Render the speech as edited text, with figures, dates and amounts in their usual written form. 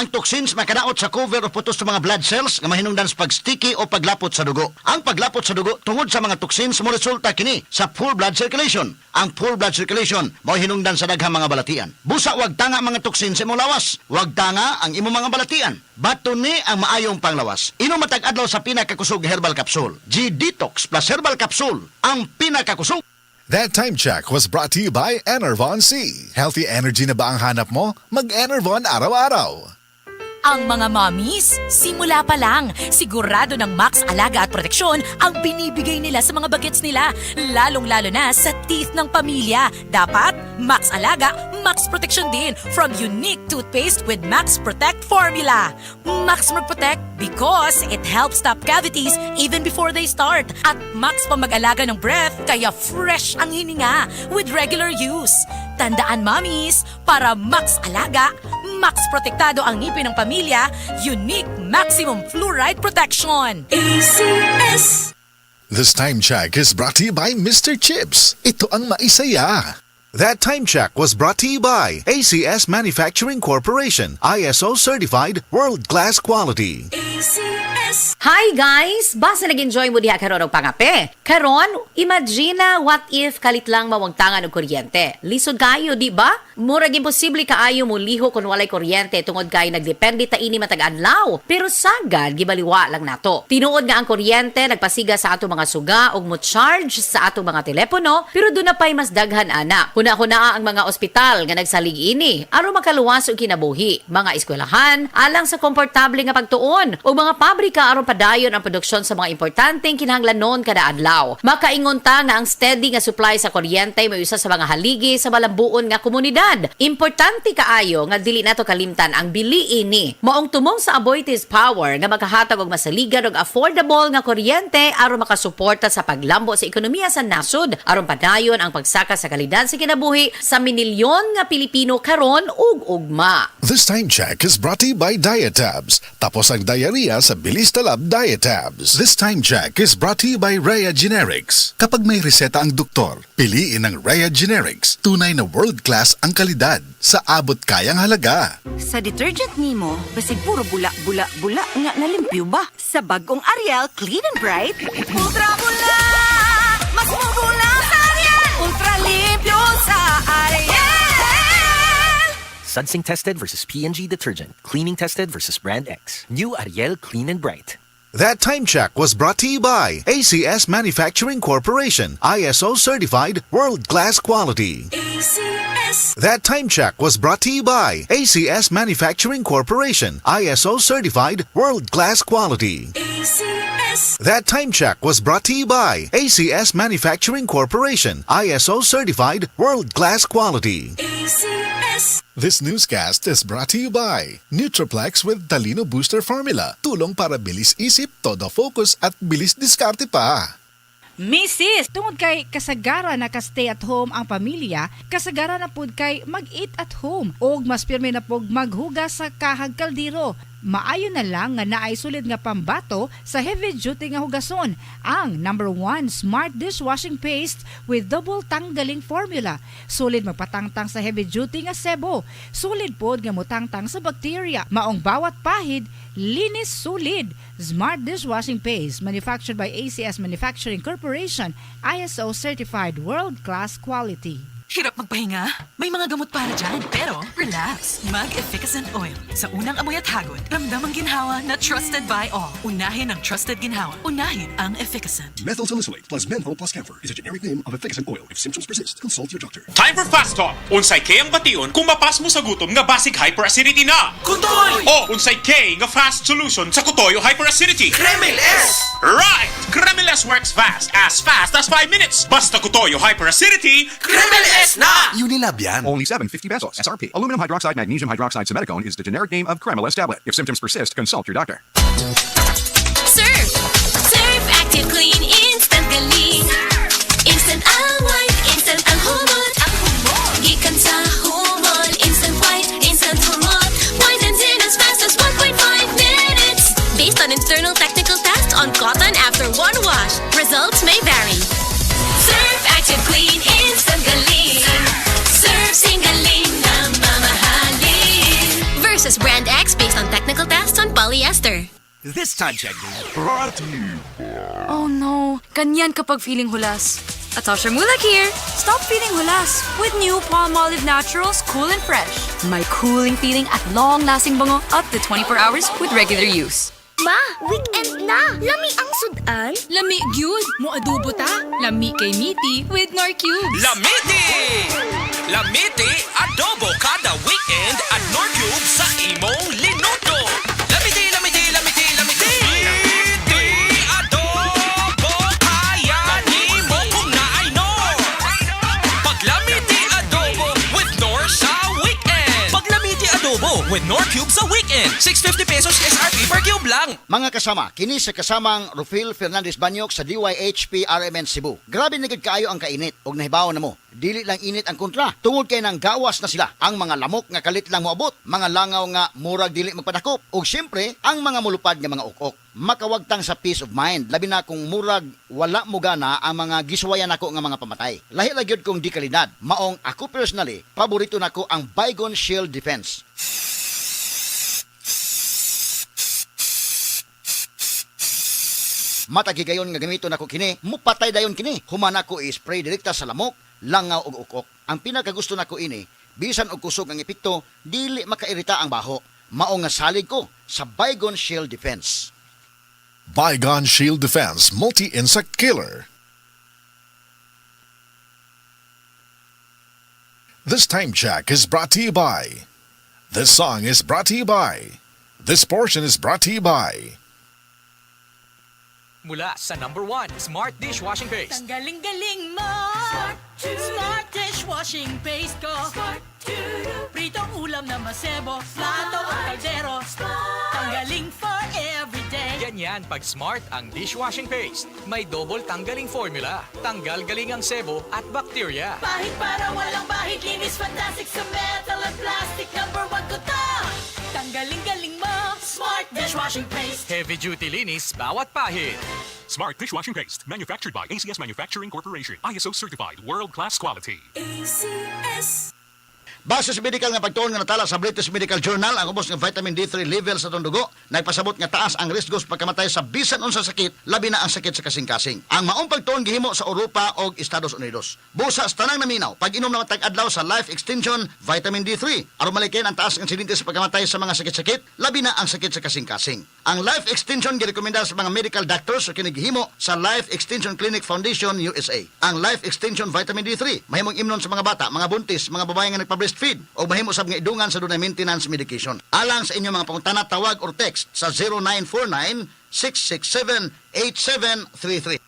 Ang toxins makadaot sa cover o putos sa mga blood cells nga mahinungdan sa pagsticky o paglapot sa dugo. Ang paglapot sa dugo tungod sa mga toxins mo resulta kini sa full blood circulation. Ang full blood circulation mao hinungdan sa daghang mga balatian. Busa wag tanga mga toxins sa imong lawas. Wag tanga ang imong mga balatian. Bato ni ang maayong panglawas. Inom matag adlaw sa pinakakusog herbal capsule. G-Detox plus herbal capsule ang pinakakusog. That time check was brought to you by Enervon C. Healthy energy na ba ang hanap mo? Mag-Enervon araw-araw. Ang mga mommies, simula pa lang, sigurado ng Max Alaga at Proteksyon ang binibigay nila sa mga bagets nila, lalong-lalo na sa teeth ng pamilya. Dapat Max Alaga, Max Protection din from unique toothpaste with Max Protect formula. Max Protect because it helps stop cavities even before they start. At Max pang mag-alaga ng breath kaya fresh ang hininga with regular use. Tandaan mommies, para Max Alaga, Max Protektado ang ngipin ng pamilya, unique maximum fluoride protection. ACS! This time check is brought to you by Mr. Chips. Ito ang maisaya. That time check was brought to you by ACS Manufacturing Corporation, ISO certified world-class quality. ACS! Hi guys! Basta nag-enjoy mo diha karon og pangape. Karon, imagine what if kalit lang mawagtangan og kuryente. Lisod kayo, di ba? Murag imposible kaayo mo liho kung walay kuryente tungod kay nagdepende ta ini matag adlaw. Pero sagad gibaliwa lang nato. Tinuod nga ang kuryente nagpasiga sa ato mga suga ug mo charge sa ato mga telepono, pero doon na pay mas daghan ana. Kuna-kuna ang mga ospital nga nagsalig ini aron makaluwas og kinabuhi, mga eskwelahan alang sa komportable nga pagtuon ug mga pabrika aron padayon ang produksyon sa mga importanteng kinahanglanon kada adlaw. Makaingon ta nga ang steady nga supply sa kuryente may usa sa mga haligi sa malambuon nga komunidad. Importante kaayo nga dili nato kalimtan ang bili ini. Maong tumong sa Aboitiz Power nga makahatag og masaligan ug affordable nga kuryente aron makasuporta sa paglambo sa ekonomiya sa nasod aron padayon ang pagsaka sa kalidad sa kinabuhi sa minilyon nga Pilipino karon ug ugma. This time check is brought to you by Diatabs. Tapos ang diarrhea sa bilis talab Diatabs. This time check is brought to you by Rhea Generics. Kapag may reseta ang doktor, piliin ang Rhea Generics. Tunay na world-class ang kalidad sa abot kayang halaga. Sa detergent nimo, basig puro bula-bula-bula nga nalimpyo ba? Sa bagong Ariel Clean and Bright, ultra bula! Mas mabula sa Ariel! Ultra limpyo sa Ariel! Sunsing tested versus P&G detergent. Cleaning tested versus brand X. New Ariel Clean and Bright. That time check was brought to you by ACS Manufacturing Corporation, ISO certified world-class quality. ACS! That time check was brought to you by ACS Manufacturing Corporation, ISO certified world-class quality. ACS! That time check was brought to you by ACS Manufacturing Corporation, ISO certified world-class quality. ACS! This newscast is brought to you by Nutraplex with Talino Booster Formula. Tulong para bilis isip, todo focus at bilis diskarte pa. Mrs. Tungod kay kasagara na ka-stay at home ang pamilya, kasagara na pud kay mag-eat at home og mas pirmi na pud maghugas sa kahag kaldero. Maayo na lang nga naay sulid nga pambato sa heavy duty nga hugason ang #1 Smart Dishwashing Paste with double tanggaling formula. Sulid magpatangtang sa heavy duty nga sebo. Sulid pod nga motangtang sa bacteria. Maong bawat pahid linis sulid. Smart Dishwashing Paste manufactured by ACS Manufacturing Corporation, ISO certified world-class quality. Hirap magpahinga? May mga gamot para dyan. Pero, relax. Mag-Efficacent Oil. Sa unang amoy at hagod, ramdam ang ginhawa na trusted by all. Unahin ang trusted ginhawa. Unahin ang Efficacent. Methyl salicylate plus menthol plus camphor is a generic name of Efficacent oil. If symptoms persist, consult your doctor. Time for Fast Talk. Unsay kay ang bation kung mapas mo sa gutom nga basic hyperacidity na. Kutoy! O unsay kay nga fast solution sa kutoy o hyperacidity. Kremil S! Right! Kremil S works fast as 5 minutes. Basta kutoy o hyperacidity, Kremil S na! Unilab yan. Only $7.50 pesos. SRP. Aluminum hydroxide magnesium hydroxide simethicone is the generic name of Kremeles tablet. If symptoms persist, consult your doctor. Surf! Surf Active Clean Instant Galing! Instant ang white, instant ang humot. Gikan sa humot, instant white, instant humot. Whitens in as fast as 1.5 minutes. Based on internal technical tests on cotton after one wash. Results may vary. Surf Active Clean Instant Galing! Surf Singaling na mamahalin. Versus versus Brand X based on technical tests on polyester. This time check. Oh no, ganyan kapag feeling hulas. Atasha Mulak here. Stop feeling hulas with new Palmolive Naturals Cool and Fresh. My cooling feeling at long-lasting bango up to 24 hours with regular use. Ma, weekend na. Lami ang sudan. Lami gyud mo adobo ta. Lami kay Miti with Nor Cubes. Lamiti! Lamiti, adobo kada weekend at Nor Cube sa imong linuto. Lamiti, lamiti, lamiti, lamiti! Lamiti, adobo, kaya ni mo kung naay Nor. Pag Lamiti adobo with Nor sa weekend. Pag Lamiti adobo with Nor Cube sa weekend. 650 pesos SRP per cube lang. Mga kasama, kini sa kasamang Rufil Fernandez Banyok sa DYHP RMN Cebu. Grabe na gid kaayo ang kainit og nahibaw na mo. Dili lang init ang kontra, tungod kay nang gawas na sila. Ang mga lamok nga kalit lang moabot, mga langaw nga murag dili magpadakop, ug syempre ang mga mulupad nga mga ukok. Makawagtang sa peace of mind, labi na kung murag wala mo gana ang mga giswayan nako nga mga pamatay. Lahi lang gyud kong di kalidad. Maong ako personally, paborito nako ang Baygon Shield Defense. Matagigayon nga gamiton nako kini, mupatay dayon kini. Human ako i-spray direkta sa lamok, langaw ug ukok. Ang pinakagusto nako ini, bisan og kusog ang epekto, dili makairita ang baho. Mao nga salig ko sa Baygon Shield Defense. Baygon Shield Defense Multi-Insect Killer. This time check is brought to you by. This song is brought to you by. This portion is brought to you by. Mula sa #1 Smart Dishwashing Paste. Ang galing-galing mo! Smart dishwashing paste ko. Pritong ulam na masebo, plato o kaldero. Tanggaling for everyday. Ganyan pag Smart ang dishwashing paste. May double tanggaling formula. Tanggal galing ang sebo at bakterya. Bahid para walang bahid, linis fantastic sa metal at plastic. #1 ko to! Tanggaling-galing mo! Smart dishwashing paste. Heavy duty linis bawat pahid. Smart dishwashing paste, manufactured by ACS Manufacturing Corporation. ISO certified, world-class quality. ACS. Base sa medical nga pagtuon nga natala sa British Medical Journal, ang ubos nga vitamin D3 level sa itong dugo, nagpasabot nga taas ang risko sa pagkamatay sa bisan unsa sakit, labi na ang sakit sa kasing-kasing. Ang maong pagtuon gihimo sa Europa o Estados Unidos. Busa sa tanang naminaw, pag-inom na matag-adlaw sa Life Extension Vitamin D3, aron malikin ang taas ng insidente sa pagkamatay sa mga sakit-sakit, labi na ang sakit sa kasing-kasing. Ang Life Extension girekomenda sa mga medical doctors sa kinigihimo sa Life Extension Clinic Foundation USA. Ang Life Extension Vitamin D3 mahimong imnon sa mga bata, mga buntis, mga babae nga nagpa-breastfeed o mahimo sab nga idungan sa dunay maintenance medication. Alang sa inyong mga pangutana, tawag or text sa 0949 667 8733.